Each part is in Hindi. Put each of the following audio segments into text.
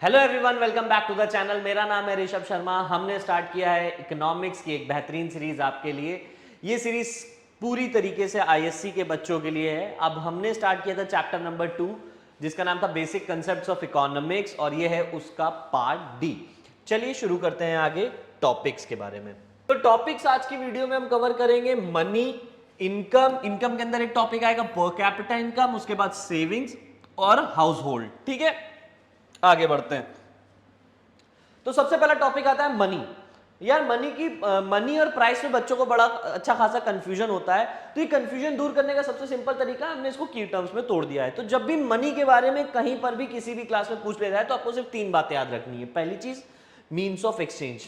Hello everyone, welcome back to the channel. मेरा नाम है ऋषभ शर्मा। हमने स्टार्ट किया है इकोनॉमिक्स की एक बेहतरीन सीरीज आपके लिए। ये सीरीज पूरी तरीके से आईएससी के बच्चों के लिए है। अब हमने स्टार्ट किया था चैप्टर नंबर 2 जिसका नाम था बेसिक कंसेप्ट्स ऑफ इकोनॉमिक्स और ये है उसका पार्ट डी। चलिए शुरू करते हैं आगे टॉपिक्स के बारे में। तो टॉपिक्स आज की वीडियो में हम कवर करेंगे मनी, इनकम। इनकम के अंदर एक टॉपिक आएगा पर कैपिटा इनकम, उसके बाद सेविंग्स और हाउस होल्ड। ठीक है, आगे बढ़ते हैं। तो सबसे पहला टॉपिक आता है मनी। यार मनी और प्राइस में बच्चों को बड़ा अच्छा खासा कंफ्यूजन होता है। तो ये कंफ्यूजन दूर करने का सबसे सिंपल तरीका हमने इसको की टर्म्स में तोड़ दिया है। तो जब भी मनी के बारे में कहीं पर भी किसी भी क्लास में पूछ लिया जाए तो आपको सिर्फ 3 बातें याद रखनी है। पहली चीज मीन्स ऑफ एक्सचेंज,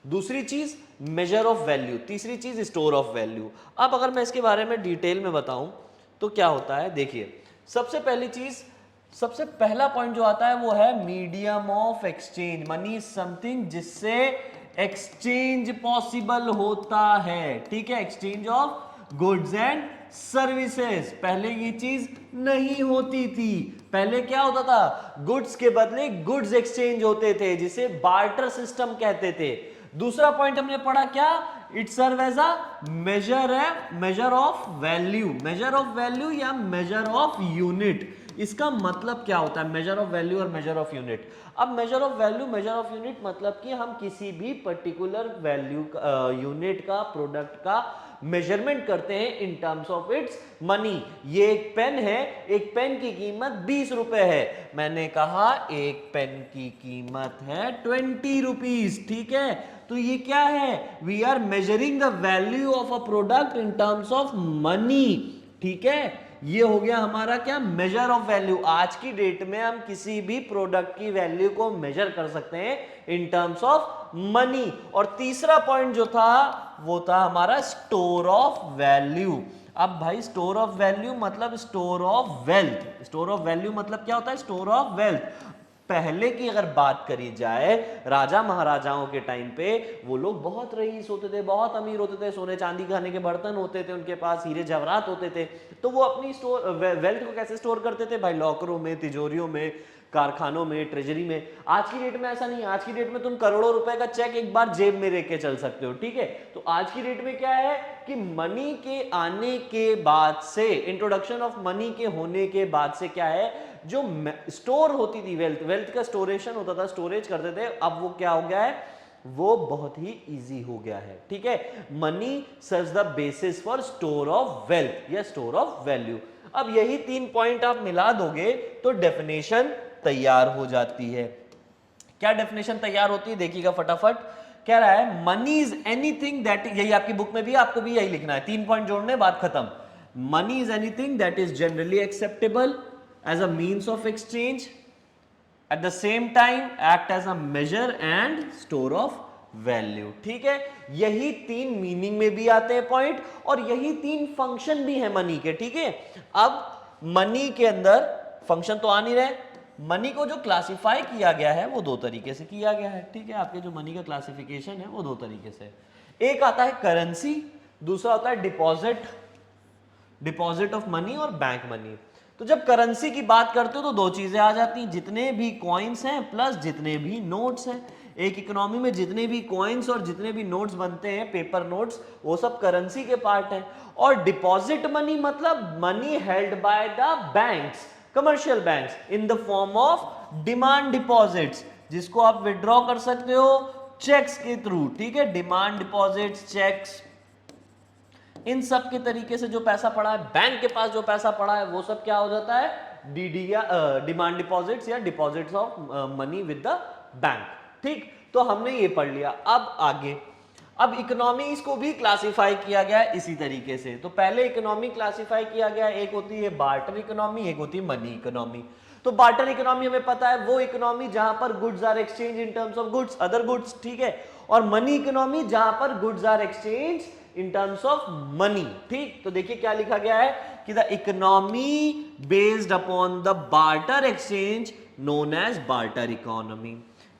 दूसरी चीज मेजर ऑफ वैल्यू, तीसरी चीज स्टोर ऑफ वैल्यू। अब अगर मैं इसके बारे में डिटेल में बताऊं तो क्या होता है, देखिए। सबसे पहली चीज, सबसे पहला पॉइंट जो आता है वो है medium of exchange. Money is something जिससे एक्सचेंज पॉसिबल होता है। ठीक है, exchange of goods and services. पहले ये चीज नहीं होती थी। पहले क्या होता था, गुड्स के बदले गुड्स एक्सचेंज होते थे जिसे बार्टर सिस्टम कहते थे। दूसरा पॉइंट हमने पढ़ा क्या, it serve as a measure of value. Measure of value या मेजर ऑफ यूनिट, इसका मतलब क्या होता है मेजर ऑफ वैल्यू और मेजर ऑफ यूनिट। अब measure of value, measure of unit मतलब कि हम किसी भी पर्टिकुलर वैल्यू यूनिट का, प्रोडक्ट का मेजरमेंट करते हैं in terms of its money. ये एक पेन है, एक पेन की कीमत 20 रुपए है। मैंने कहा एक पेन की कीमत है 20 रुपीज। ठीक है, तो ये क्या है, we are measuring the value of a product in terms of money. ठीक है, ये हो गया हमारा क्या, मेजर ऑफ वैल्यू। आज की डेट में हम किसी भी प्रोडक्ट की वैल्यू को मेजर कर सकते हैं इन टर्म्स ऑफ मनी। और तीसरा पॉइंट जो था वो था हमारा स्टोर ऑफ वैल्यू। अब भाई स्टोर ऑफ वैल्यू मतलब store of wealth. Store of value मतलब क्या होता है, स्टोर ऑफ वेल्थ। पहले की अगर बात करी जाए, राजा महाराजाओं के टाइम पे वो लोग बहुत रईस होते थे, बहुत अमीर होते थे, सोने चांदी खाने के बर्तन होते थे, उनके पास हीरे जवाहरात होते थे। तो वो अपनी वेल्थ को कैसे स्टोर करते थे भाई, लॉकरों में, तिजोरियों में, कारखानों में, ट्रेजरी में। आज की डेट में ऐसा नहीं है। आज की डेट में तुम करोड़ों रुपए का चेक एक बार जेब में लेके चल सकते हो। ठीक है, तो आज की डेट में क्या है कि मनी के आने के बाद से, इंट्रोडक्शन ऑफ मनी के होने के बाद से क्या है, जो स्टोर होती थी वेल्थ, वेल्थ का स्टोरेशन होता था, स्टोरेज करते थे, अब वो क्या हो गया है, वो बहुत ही इजी हो गया है। ठीक है, money serves the basis for store of wealth या स्टोर ऑफ वैल्यू। अब यही 3 पॉइंट आप मिला दोगे तो डेफिनेशन तैयार हो जाती है। क्या डेफिनेशन तैयार होती है, देखिएगा फटाफट। कह रहा है मनी इज एनीथिंग दैट, यही आपकी बुक में भी, आपको भी यही लिखना है, 3 पॉइंट जोड़ने, बात खत्म। Money is anything that is generally acceptable as a means of exchange, at the same time act as a measure and store of value. ठीक है, यही 3 मीनिंग में भी आते हैं पॉइंट और यही 3 फंक्शन भी है मनी के। ठीक है, अब मनी के अंदर फंक्शन तो आ नहीं रहे। मनी को जो क्लासिफाई किया गया है वो 2 तरीके से किया गया है। ठीक है, आपके जो मनी का क्लासिफिकेशन है वो 2 तरीके से, एक आता है करेंसी, दूसरा होता है डिपॉजिट, डिपॉजिट ऑफ मनी और बैंक मनी। तो जब करेंसी की बात करते हो तो 2 चीजें आ जाती हैं, जितने भी कॉइन्स हैं प्लस जितने भी नोट्स हैं। एक इकोनॉमी में जितने भी कॉइन्स और जितने भी नोट्स बनते हैं, पेपर नोट्स, वो सब करेंसी के पार्ट हैं। और डिपॉजिट मनी मतलब money held by the banks, commercial banks, in the form of demand deposits, जिसको आप विड्रॉ कर सकते हो चेक्स के थ्रू। ठीक है, डिमांड डिपॉजिट्स, चेक्स, इन सब के तरीके से जो पैसा पड़ा है, बैंक के पास जो पैसा पड़ा है, वो सब क्या हो जाता है, डीडी या डिमांड डिपॉजिट्स या deposits of money with the bank. ठीक, तो हमने ये पढ़ लिया। अब आगे, अब इकोनॉमीज को भी क्लासिफाई किया गया है इसी तरीके से। तो पहले इकोनॉमी क्लासिफाई किया गया है, एक होती है बार्टर इकोनॉमी, एक होती है मनी इकोनॉमी। तो बार्टर इकोनॉमी हमें पता है वो इकोनॉमी जहां पर goods are exchange in terms of goods, other goods. ठीक है, और मनी इकोनॉमी जहां पर goods are exchange in terms of money. ठीक, तो देखिए क्या लिखा गया है कि the economy based upon the barter exchange known as barter economy.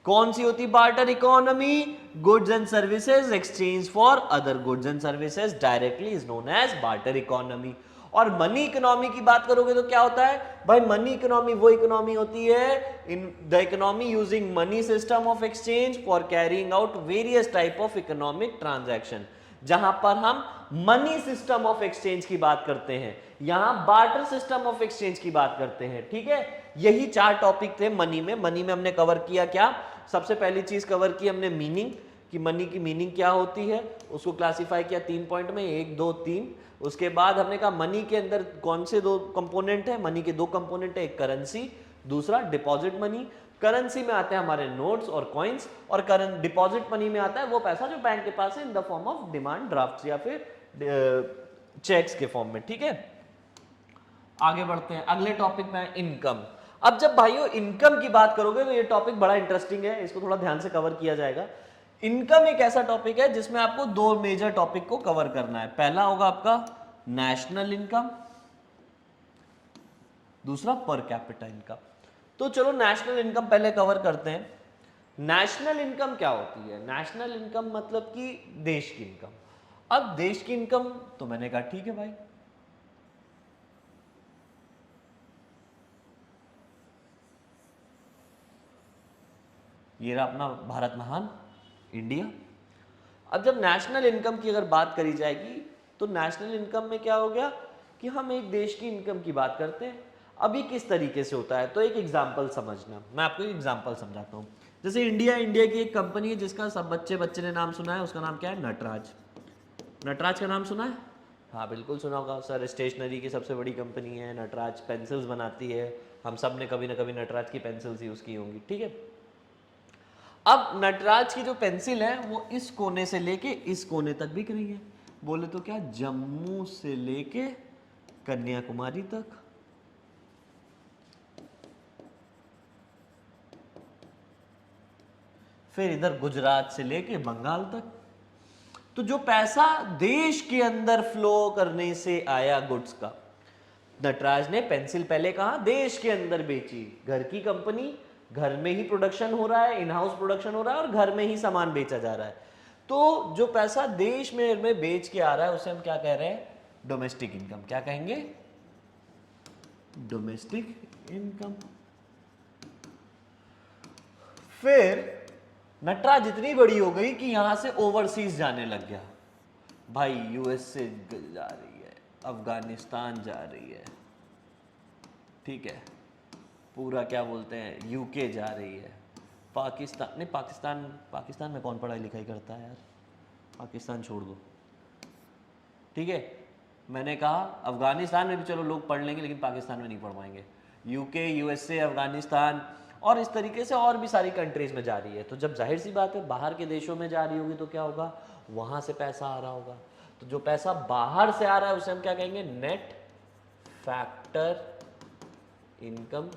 कौन सी होती barter economy, goods and services exchange for other goods and services directly is known as barter economy. और मनी इकोनॉमी की बात करोगे तो क्या होता है भाई, मनी इकोनॉमी वो इकोनॉमी होती है in the economy using money system of exchange for carrying out various type of economic transaction, जहां पर हम मनी सिस्टम ऑफ एक्सचेंज की बात करते हैं, यहां बार्टर सिस्टम ऑफ एक्सचेंज की बात करते हैं। ठीक है, यही 4 टॉपिक थे मनी में। मनी में हमने कवर किया क्या, सबसे पहली चीज कवर की हमने मीनिंग, कि मनी की मीनिंग क्या होती है, उसको क्लासिफाई किया 3 पॉइंट में, 1 2 3। उसके बाद हमने कहा मनी के अंदर कौन से 2 कंपोनेंट है, मनी के 2 कंपोनेंट है, एक करेंसी, दूसरा डिपॉजिट मनी। करेंसी में आते हैं हमारे नोट्स और कॉइन्स, और करंट डिपॉजिट मनी में आता है वो पैसा जो बैंक के पास है in the form of demand draft या फिर चेक्स के फॉर्म में। ठीक है, आगे बढ़ते हैं, अगले टॉपिक में इनकम। अब जब भाइयों इनकम की बात करोगे तो ये टॉपिक बड़ा इंटरेस्टिंग है, इसको थोड़ा ध्यान से कवर किया जाएगा। इनकम एक ऐसा टॉपिक है जिसमें आपको 2 मेजर टॉपिक को कवर करना है। पहला होगा आपका नेशनल इनकम, दूसरा पर कैपिटा इनकम। तो चलो नेशनल इनकम पहले कवर करते हैं। नेशनल इनकम क्या होती है, नेशनल इनकम मतलब कि देश की इनकम। अब देश की इनकम तो मैंने कहा ठीक है भाई, ये रहा अपना भारत महान इंडिया। अब जब नेशनल इनकम की अगर बात करी जाएगी तो नेशनल इनकम में क्या हो गया कि हम एक देश की इनकम की बात करते हैं। अभी किस तरीके से होता है, तो एक एग्जांपल समझना, मैं आपको एक एग्जांपल समझाता हूँ। जैसे इंडिया की एक कंपनी है जिसका सब बच्चे ने नाम सुना है, उसका नाम क्या है, नटराज। नटराज का नाम सुना है, हाँ बिल्कुल सुना होगा सर, स्टेशनरी की सबसे बड़ी कंपनी है नटराज, पेंसिल्स बनाती है, हम सब ने कभी ना कभी नटराज की पेंसिल्स यूज की होंगी। ठीक है, अब नटराज की जो पेंसिल है वो इस कोने से लेके इस कोने तक बिक रही है, बोले तो क्या, जम्मू से लेके कन्याकुमारी तक। फिर इधर गुजरात से लेके बंगाल तक। तो जो पैसा देश के अंदर फ्लो करने से आया गुड्स का, नटराज ने पेंसिल पहले कहा देश के अंदर बेची, घर की कंपनी, घर में ही प्रोडक्शन हो रहा है, इन हाउस प्रोडक्शन हो रहा है और घर में ही सामान बेचा जा रहा है। तो जो पैसा देश में बेच के आ रहा है उसे हम क्या कह रहे हैं, डोमेस्टिक इनकम। क्या कहेंगे, डोमेस्टिक इनकम। फिर नटराज इतनी बड़ी हो गई कि यहां से ओवरसीज जाने लग गया, भाई यूएस से जा रही है, अफगानिस्तान जा रही है, ठीक है, पूरा क्या बोलते हैं यूके जा रही है, पाकिस्तान नहीं, पाकिस्तान में कौन पढ़ाई लिखाई करता है यार, पाकिस्तान छोड़ दो। ठीक है, मैंने कहा अफगानिस्तान में भी चलो लोग पढ़ लेंगे लेकिन पाकिस्तान में नहीं पढ़ पाएंगे। यूके, यूएसए, अफगानिस्तान और इस तरीके से और भी सारी कंट्रीज में जा रही है। तो जब जाहिर सी बात है बाहर के देशों में जा रही होगी तो क्या होगा, वहां से पैसा आ रहा होगा। तो जो पैसा बाहर से आ रहा है उसे हम क्या कहेंगे, net factor income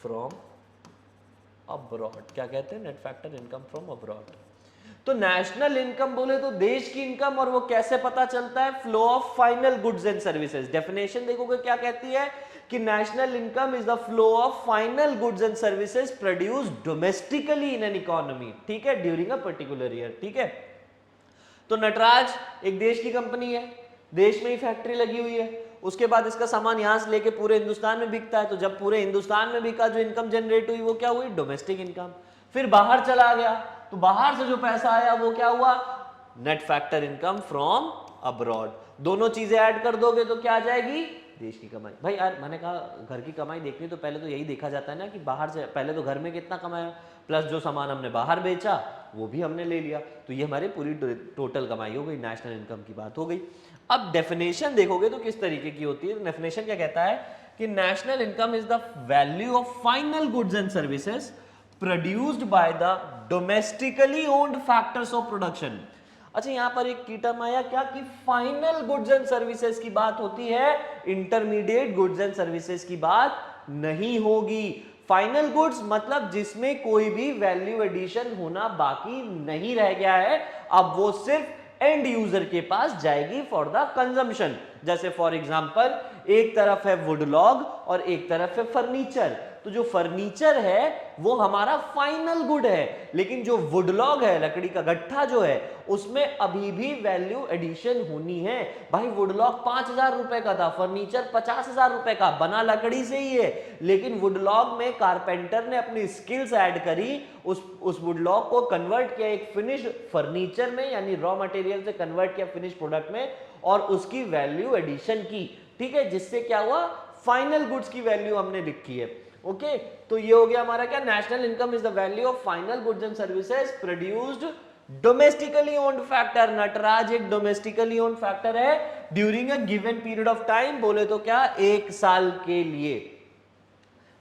from abroad. क्या कहते हैं, net factor income from abroad. तो नेशनल इनकम बोले तो देश की इनकम, और वो कैसे पता चलता है, flow of final goods and services. Definition देखोगे क्या कहती है कि national income is the flow of final goods and services produced domestically in an economy, ठीक है, ड्यूरिंग अ पर्टिकुलर ईयर। ठीक है, तो नटराज एक देश की कंपनी है, देश में ही फैक्ट्री लगी हुई है, उसके बाद इसका सामान यहां से लेके पूरे हिंदुस्तान में बिकता है। तो जब पूरे हिंदुस्तान में बिका, जो इनकम जनरेट हुई वो क्या हुई, डोमेस्टिक इनकम। फिर बाहर चला गया तो बाहर से जो पैसा आया वो क्या हुआ, net factor income from abroad. दोनों चीजें ऐड कर दोगे तो क्या आ जाएगी, देश की कमाई। भाई यार मैंने कहा घर की कमाई देखनी तो पहले तो यही देखा जाता है ना कि बाहर से, पहले तो घर में कितना कमाया प्लस जो सामान हमने बाहर बेचा वो भी हमने ले लिया, तो ये हमारी पूरी टोटल कमाई हो गई, नेशनल इनकम की बात हो गई। अब डेफिनेशन देखोगे तो किस तरीके की होती है, डेफिनेशन क्या कहता है कि national income is the value of final goods and services produced by the domestically owned factors of production. अच्छा यहां पर एक कीटम आया क्या कि फाइनल गुड्स एंड सर्विसेज की बात होती है, इंटरमीडिएट गुड्स एंड सर्विसेज की बात नहीं होगी। फाइनल गुड्स मतलब जिसमें कोई भी वैल्यू एडिशन होना बाकी नहीं रह गया है, अब वो सिर्फ एंड यूजर के पास जाएगी फॉर द कंजम्पशन। जैसे फॉर एग्जांपल एक तरफ है वुडलॉग और एक तरफ है फर्नीचर। तो जो फर्नीचर है वो हमारा फाइनल गुड है, लेकिन जो वुडलॉग है, लकड़ी का गट्ठा जो है, उसमें अभी भी वैल्यू एडिशन होनी है। भाई वुडलॉग 5,000 रुपए का था, फर्नीचर 50,000 रुपए का, बना लकड़ी से ही है, लेकिन वुडलॉग में कारपेंटर ने अपनी स्किल्स ऐड करी, उस वुडलॉग को कन्वर्ट किया एक फिनिश फर्नीचर में, यानी रॉ मटेरियल से कन्वर्ट किया फिनिश प्रोडक्ट में, और उसकी वैल्यू एडिशन की। ठीक है, जिससे क्या हुआ, फाइनल गुड्स की वैल्यू हमने लिखी है। ओके, तो ये हो गया हमारा क्या, national income is the value of final goods and services produced domestically owned factor. Nataraj एक डोमेस्टिकली ओन्ड फैक्टर है during a given period of time, बोले तो क्या, एक साल के लिए।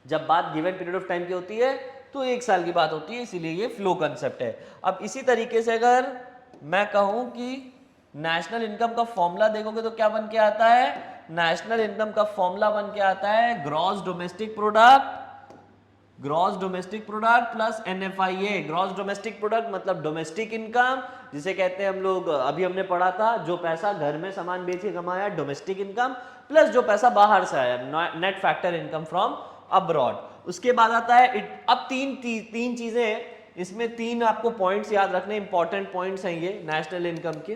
जब बात गिवन पीरियड ऑफ टाइम की होती है तो एक साल की बात होती है, इसीलिए ये फ्लो कंसेप्ट है। अब इसी तरीके से अगर मैं कहूं कि नेशनल इनकम का फॉर्मूला देखोगे तो क्या बन के आता है, नेशनल इनकम का फॉर्मूला बन के आता है gross domestic product plus NFIA। Gross domestic product मतलब डोमेस्टिक इनकम, जिसे कहते हैं हम लोग, अभी हमने पढ़ा था, जो पैसा घर में सामान बेच के कमाया डोमेस्टिक इनकम, प्लस जो पैसा बाहर से आया net factor income from abroad. उसके बाद आता है अब तीन चीजें हैं इसमें, तीन आपको पॉइंट्स याद रखने, इंपॉर्टेंट पॉइंट्स हैं ये नेशनल इनकम के।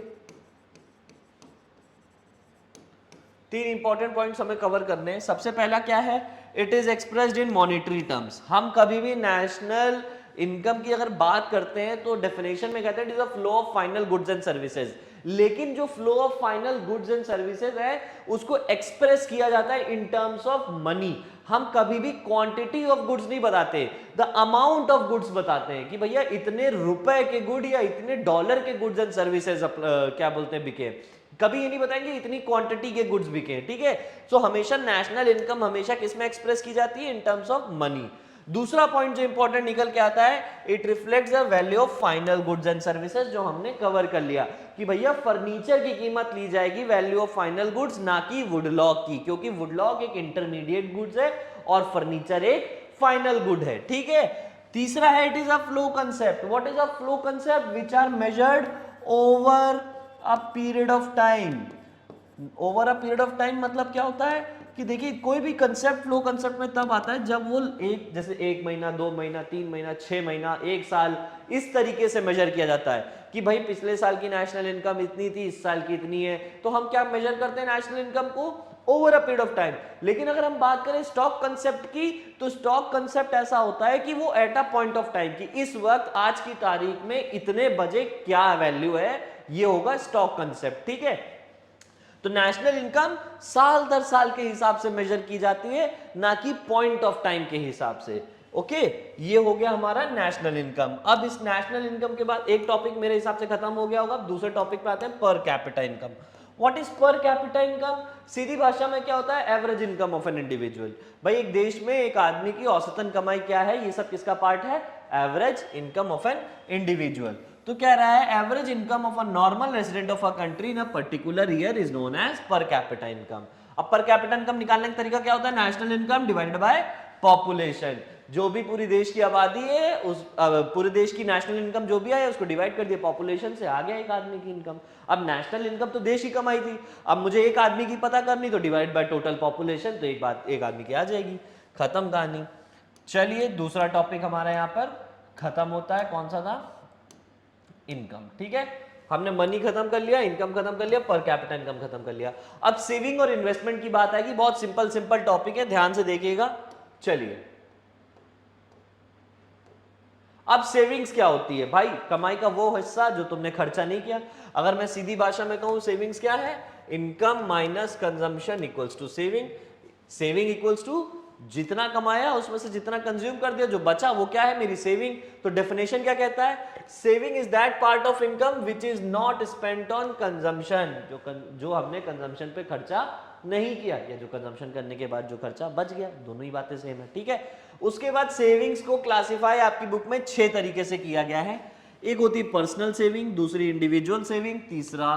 तीन इंपॉर्टेंट पॉइंट्स हमें कवर करने हैं। सबसे पहला क्या है, it is expressed in monetary terms. हम कभी भी नेशनल इनकम की अगर बात करते हैं तो डेफिनेशन में कहते हैं it is a flow of final goods and services, लेकिन जो flow of final goods and services है उसको एक्सप्रेस किया जाता है इन टर्म्स ऑफ मनी। हम कभी भी क्वांटिटी ऑफ गुड्स नहीं बताते, द अमाउंट ऑफ गुड्स बताते हैं कि भैया इतने रुपए के गुड या इतने डॉलर के गुड्स एंड सर्विसेज क्या बोलते हैं बिके। कभी ये नहीं बताएंगे इतनी क्वांटिटी के गुड्स बिके। ठीक है, सो हमेशा नेशनल इनकम हमेशा किसमें एक्सप्रेस की जाती है, इन टर्म्स ऑफ मनी। दूसरा पॉइंट जो इंपॉर्टेंट निकल के आता है, it reflects the value of final goods and services, जो हमने कवर कर लिया कि भैया फर्नीचर की कीमत ली जाएगी वैल्यू ऑफ फाइनल गुड्स, ना कि वुडलॉग की, क्योंकि वुडलॉग एक इंटरमीडिएट गुड्स है और फर्नीचर एक फाइनल गुड है। ठीक है, तीसरा है it is a flow concept. What is a flow concept, which are measured over a period of time. Over a period of time मतलब क्या होता है कि देखिए कोई भी कंसेप्ट फ्लो कंसेप्ट में तब आता है जब वो एक, जैसे 1 महीना 2 महीना 3 महीना 6 महीना 1 साल, इस तरीके से मेजर किया जाता है कि भाई पिछले साल की नेशनल इनकम इतनी थी, इस साल की इतनी है। तो हम क्या मेजर करते हैं नेशनल इनकम को, over a period of time. लेकिन अगर हम बात करें स्टॉक कंसेप्ट की, तो स्टॉक कंसेप्ट ऐसा होता है कि वो at a point of time की, इस वक्त आज की तारीख में इतने बजे क्या वैल्यू है, ये होगा स्टॉक कंसेप्ट। ठीक है, तो नेशनल इनकम साल दर साल के हिसाब से मेजर की जाती है, ना कि पॉइंट ऑफ टाइम के हिसाब से। ओके, ये हो गया हमारा नेशनल इनकम। अब इस नेशनल इनकम के बाद एक टॉपिक मेरे हिसाब से खत्म हो गया होगा, दूसरे टॉपिक पे आते हैं, per capita income. What is per capita income, सीधी भाषा में क्या होता है, average income of an individual. भाई एक देश में एक आदमी की औसतन कमाई क्या है, ये सब किसका पार्ट है, average income of an individual. तो कह रहा है average income of a normal resident of a country in a particular year is known as per capita income. अब पर कैपिटा इनकम निकालने का तरीका क्या होता है, national income divided by population. जो भी पूरी देश की आबादी है, उस पूरे देश की नेशनल इनकम जो भी है उसको डिवाइड कर दिया पॉपुलेशन से, आ गया एक आदमी की इनकम। अब नेशनल इनकम तो देश की कमाई थी, अब मुझे एक आदमी की पता करनी, तो डिवाइड बाय टोटल पॉपुलेशन, तो एक आदमी की आ जाएगी, खत्म कहानी। चलिए दूसरा टॉपिक हमारा यहाँ पर खत्म होता है, कौन सा था, इनकम। ठीक है, हमने मनी खत्म कर लिया, इनकम खत्म कर लिया, पर कैपिटा इनकम खत्म कर लिया। अब सेविंग और इन्वेस्टमेंट की बात आएगी, बहुत सिंपल टॉपिक है, ध्यान से देखिएगा। चलिए, अब सेविंग्स क्या होती है भाई, कमाई का वो हिस्सा जो तुमने खर्चा नहीं किया। अगर मैं सीधी भाषा में कहूं सेविंग्स क्या है, income minus consumption equals to saving. Saving equals to जितना कमाया उसमें से जितना कंज्यूम कर दिया, जो बचा वो क्या है, मेरी सेविंग। तो डेफिनेशन क्या कहता है, saving is that part of income which is not spent on consumption, जो हमने कंजम्पशन पे खर्चा नहीं किया, या जो कंजम्पशन करने के बाद जो खर्चा बच गया, दोनों ही बातें सेम है। ठीक है, उसके बाद सेविंग्स को क्लासिफाई आपकी बुक में 6 तरीके से किया गया है। एक होती है पर्सनल सेविंग, दूसरी इंडिविजुअल सेविंग, तीसरा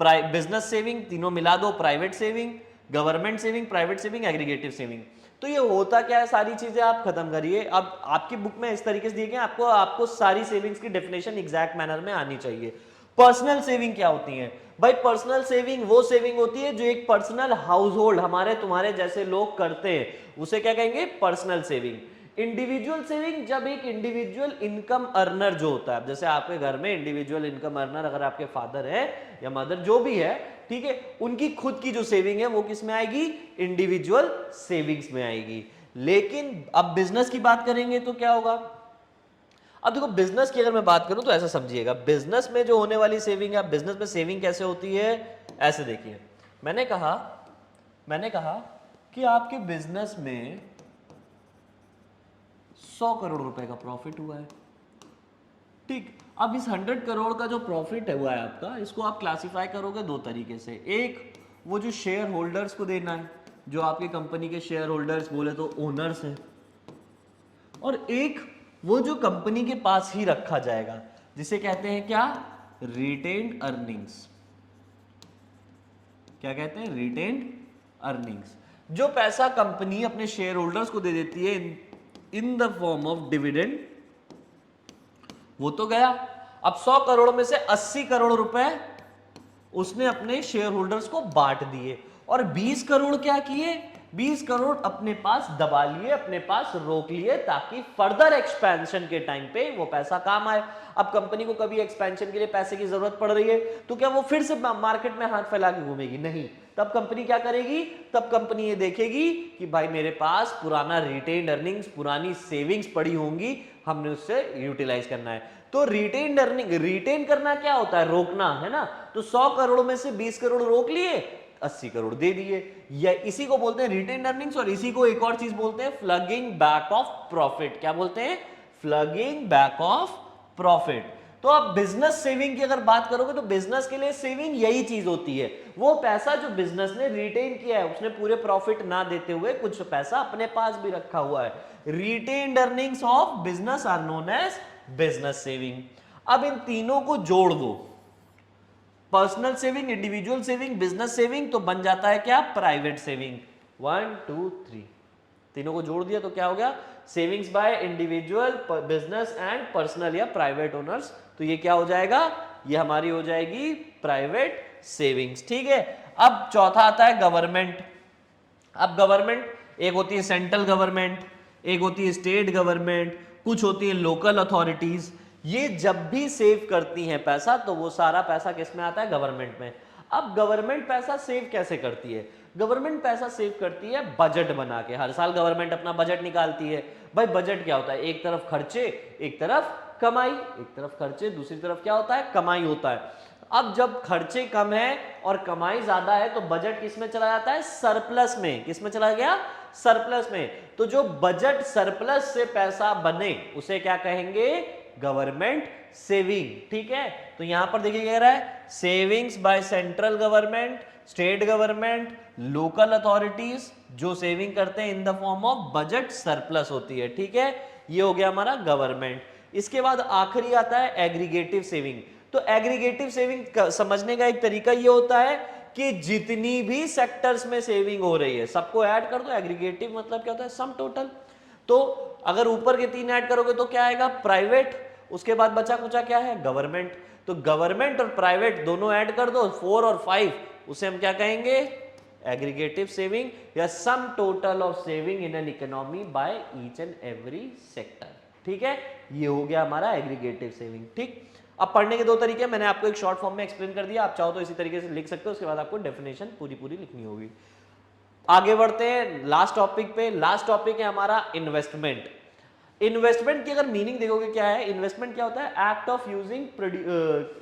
बिजनेस सेविंग, तीनों मिला दो private saving, government saving, private saving, aggregative saving. तो ये होता क्या है, सारी चीजें आप खत्म करिए। अब आपकी बुक में इस तरीके से दिए गए, आपको सारी सेविंग्स की डेफिनेशन एग्जैक्ट मैनर में आनी चाहिए। पर्सनल सेविंग क्या होती है भाई? पर्सनल सेविंग वो सेविंग होती है जो एक पर्सनल हाउस होल्ड, हमारे तुम्हारे जैसे लोग करते हैं, उसे क्या कहेंगे? Personal saving. इंडिविजुअल सेविंग जब एक इंडिविजुअल इनकम अर्नर जो होता है, जैसे आपके घर में इंडिविजुअल इनकम अर्नर अगर आपके फादर है या मदर जो भी है, ठीक है, उनकी खुद की जो सेविंग है वो किस में आएगी? इंडिविजुअल सेविंग्स में आएगी। लेकिन अब बिजनेस की बात करेंगे तो क्या होगा? अब देखो बिजनेस की अगर मैं बात करूं तो ऐसा समझिएगा, बिजनेस में जो होने वाली सेविंग है, बिजनेस में सेविंग कैसे होती है? ऐसे देखिए, मैंने कहा कि आपके बिजनेस में 100 करोड़ रुपए का प्रॉफिट हुआ है, ठीक। अब इस 100 करोड़ का जो प्रॉफिट है हुआ है आपका, इसको आप क्लासिफाई करोगे दो तरीके से। एक, वो जो शेयर होल्डर्स को देना है, जो आपकी कंपनी के शेयर होल्डर्स बोले तो ओनर्स हैं, और एक वो जो कंपनी के पास ही रखा जाएगा, जिसे कहते हैं क्या? Retained earnings. क्या कहते हैं? Retained earnings. जो पैसा कंपनी अपने शेयर होल्डर्स को दे देती है in the form of dividend, वो तो गया। अब 100 करोड़ में से 80 करोड़ रुपए उसने अपने शेयर होल्डर्स को बांट दिए, और 20 करोड़ क्या किए? 20 करोड़ अपने पास दबा लिए, अपने पास रोक लिए, ताकि फर्दर एक्सपेंशन के टाइम पे वो पैसा काम आए। अब कंपनी को कभी एक्सपेंशन के लिए पैसे की जरूरत पड़ रही है तो क्या वो फिर से मार्केट में हाथ फैला के घूमेगी? नहीं। तब कंपनी क्या करेगी? तब कंपनी ये देखेगी कि भाई मेरे पास पुराना रिटेन्ड अर्निंग्स, पुरानी सेविंग्स पड़ी होंगी, हमने उससे यूटिलाइज करना है। तो रिटेन्ड अर्निंग, रिटेन करना क्या होता है? रोकना, है ना? तो 100 करोड़ में से 20 करोड़ रोक लिए, 80 करोड़ दे दिए। या इसी को बोलते हैं रिटेन्ड अर्निंग्स, और इसी को एक और चीज बोलते हैं फ्लगिंग बैक ऑफ प्रॉफिट। क्या बोलते हैं? फ्लगिंग बैक ऑफ प्रॉफिट। तो अब बिजनेस सेविंग की अगर बात करोगे तो बिजनेस के लिए सेविंग यही चीज होती है, वो पैसा जो बिजनेस ने रिटेन किया है, उसने पूरे प्रॉफिट ना देते हुए कुछ पैसा अपने पास भी रखा हुआ है। Retained earnings of business are known as business saving. अब इन तीनों को जोड़ दो, personal saving, individual saving, business saving, तो बन जाता है क्या? Private saving. 1 2 3, तीनों को जोड़ दिया तो क्या हो गया? Savings by individual, business and personal या प्राइवेट ओनर्स। तो ये क्या हो जाएगा? ये हमारी हो जाएगी प्राइवेट सेविंग्स, ठीक है। अब चौथा आता है गवर्नमेंट। अब गवर्नमेंट, एक होती है सेंट्रल गवर्नमेंट, एक होती है स्टेट गवर्नमेंट, कुछ होती है लोकल अथॉरिटीज। ये जब भी सेव करती हैं पैसा, तो वो सारा पैसा किस में आता है? गवर्नमेंट में। अब गवर्नमेंट पैसा सेव कैसे करती है? गवर्नमेंट पैसा सेव करती है बजट बना के। हर साल गवर्नमेंट अपना बजट निकालती है। भाई बजट क्या होता है? एक तरफ खर्चे, एक तरफ कमाई। एक तरफ खर्चे, दूसरी तरफ क्या होता है? कमाई होता है। अब जब खर्चे कम है और कमाई ज्यादा है, तो बजट किस में चला जाता है? सरप्लस में। किस में चला गया? सरप्लस में। तो जो बजट सरप्लस से पैसा बने, उसे क्या कहेंगे? गवर्नमेंट सेविंग, ठीक है। तो यहां पर देखिए क्या कह रहा है? Savings by central government, state government, local authorities, जो सेविंग करते हैं in the form of budget surplus होती है, ठीक है। ये हो गया हमारा गवर्नमेंट। इसके बाद आखिरी आता है एग्रीगेटिव सेविंग। तो एग्रीगेटिव सेविंग समझने का एक तरीका ये होता है कि जितनी भी सेक्टर्स में सेविंग हो रही है सबको ऐड कर दो। एग्रीगेटिव मतलब क्या होता है? Sum total. तो अगर ऊपर के 3 ऐड करोगे तो क्या आएगा? प्राइवेट। उसके बाद बचा कुचा क्या है? गवर्नमेंट। तो गवर्नमेंट और प्राइवेट दोनों ऐड कर दो, 4 और 5, उसे हम क्या कहेंगे? एग्रीगेटिव सेविंग या sum total of saving in an economy by each and every sector, ठीक है। ये हो गया हमारा एग्रीगेटिव सेविंग, ठीक। अब पढ़ने के दो तरीके, मैंने आपको एक शॉर्ट फॉर्म में एक्सप्लेन कर दिया, आप चाहो तो इसी तरीके से लिख सकते हो। उसके बाद आपको डेफिनेशन पूरी पूरी लिखनी होगी। आगे बढ़ते हैं लास्ट टॉपिक पे। लास्ट टॉपिक है हमारा इन्वेस्टमेंट। इन्वेस्टमेंट की अगर मीनिंग देखोगे क्या है? इन्वेस्टमेंट क्या होता है? Act of using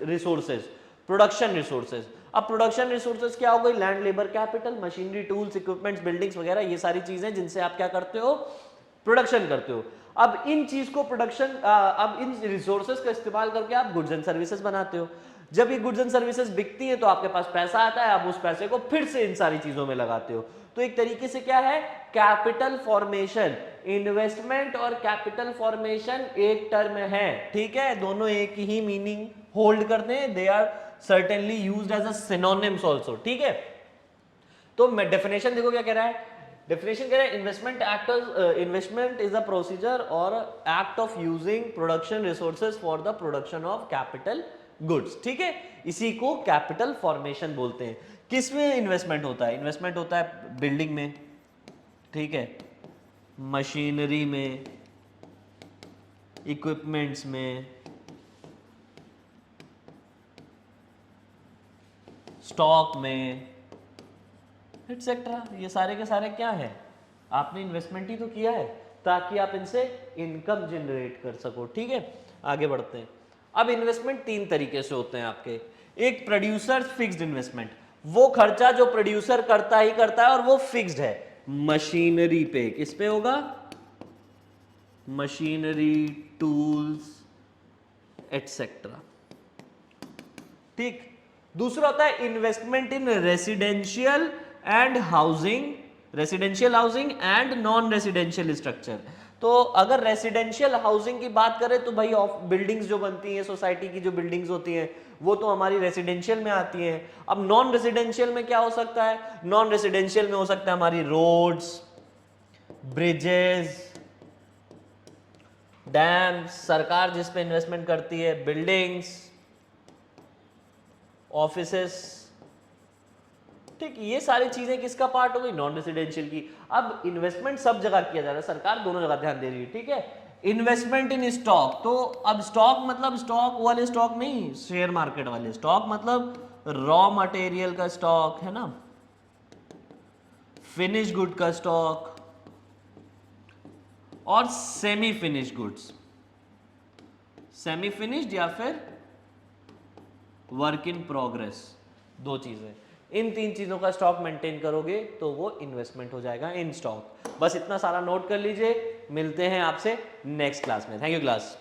resources, production resources. अब प्रोडक्शन रिसोर्सेज क्या हो गई? Land, labour, capital, machinery, tools, equipments, buildings वगैरह, ये सारी चीजें जिनसे आप क्या करते हो? प्रोडक्शन करते हो। अब इन चीज को प्रोडक्शन, अब इन रिसोर्सेज का इस्तेमाल करके आप गुड्स एंड सर्विसेज बनाते हो। जब ये गुड्स एंड सर्विसेज बिकती है तो आपके पास पैसा आता है, आप उस पैसे को फिर से इन सारी चीजों में लगाते हो। तो एक तरीके से क्या है? Capital formation. इन्वेस्टमेंट और कैपिटल फॉर्मेशन एक टर्म है, ठीक है। दोनों एक ही मीनिंग होल्ड करते हैं। They are certainly used as a synonyms also, ठीक है। तो मैं डेफिनेशन देखो क्या कह रहा है? डेफिनेशन कह रहा है इन्वेस्टमेंट इज अ प्रोसीजर और act of using production resources for the production of capital goods, ठीक है। इसी को कैपिटल फॉर्मेशन बोलते हैं। किस में इन्वेस्टमेंट होता है? इन्वेस्टमेंट होता है बिल्डिंग में, ठीक है, मशीनरी में, इक्विपमेंट्स में, स्टॉक में, एटसेट्रा। ये सारे के सारे क्या है? आपने इन्वेस्टमेंट ही तो किया है ताकि आप इनसे इनकम जनरेट कर सको, ठीक है। आगे बढ़ते हैं। अब इन्वेस्टमेंट तीन तरीके से होते हैं आपके। एक प्रोड्यूसर फिक्स्ड इन्वेस्टमेंट, वो खर्चा जो प्रोड्यूसर करता ही करता है और वो फिक्स्ड है। मशीनरी पे, किस पे होगा? मशीनरी, टूल्स, एटसेट्रा, ठीक। दूसरा होता है investment in residential and housing, residential housing and non residential structure. तो अगर रेसिडेंशियल हाउसिंग की बात करें तो भाई बिल्डिंग्स जो बनती हैं, सोसाइटी की जो बिल्डिंग्स होती हैं, वो तो हमारी रेसिडेंशियल में आती हैं। अब नॉन रेसिडेंशियल में क्या हो सकता है? नॉन रेसिडेंशियल में हो सकता है हमारी रोड्स, ब्रिजेस, डैम्स, सरकार जिस पे इन्वेस्टमेंट करती है, बिल्डिंग्स, ऑफिसेस, ठीक। ये सारी चीजें किसका पार्ट हो गई? नॉन रेसिडेंशियल की। अब इन्वेस्टमेंट सब जगह किया जा रहा है, सरकार दोनों जगह ध्यान दे रही है, ठीक है। इन्वेस्टमेंट इन स्टॉक, तो अब स्टॉक मतलब स्टॉक वाले स्टॉक नहीं, शेयर मार्केट वाले स्टॉक, मतलब रॉ मटेरियल का स्टॉक है ना, फिनिश गुड का स्टॉक और semi finish goods, semi finished या फिर वर्क इन प्रोग्रेस, दो चीजें। इन तीन चीजों का स्टॉक मेंटेन करोगे तो वो इन्वेस्टमेंट हो जाएगा इन स्टॉक। बस इतना सारा नोट कर लीजिए। मिलते हैं आपसे नेक्स्ट क्लास में। Thank you class.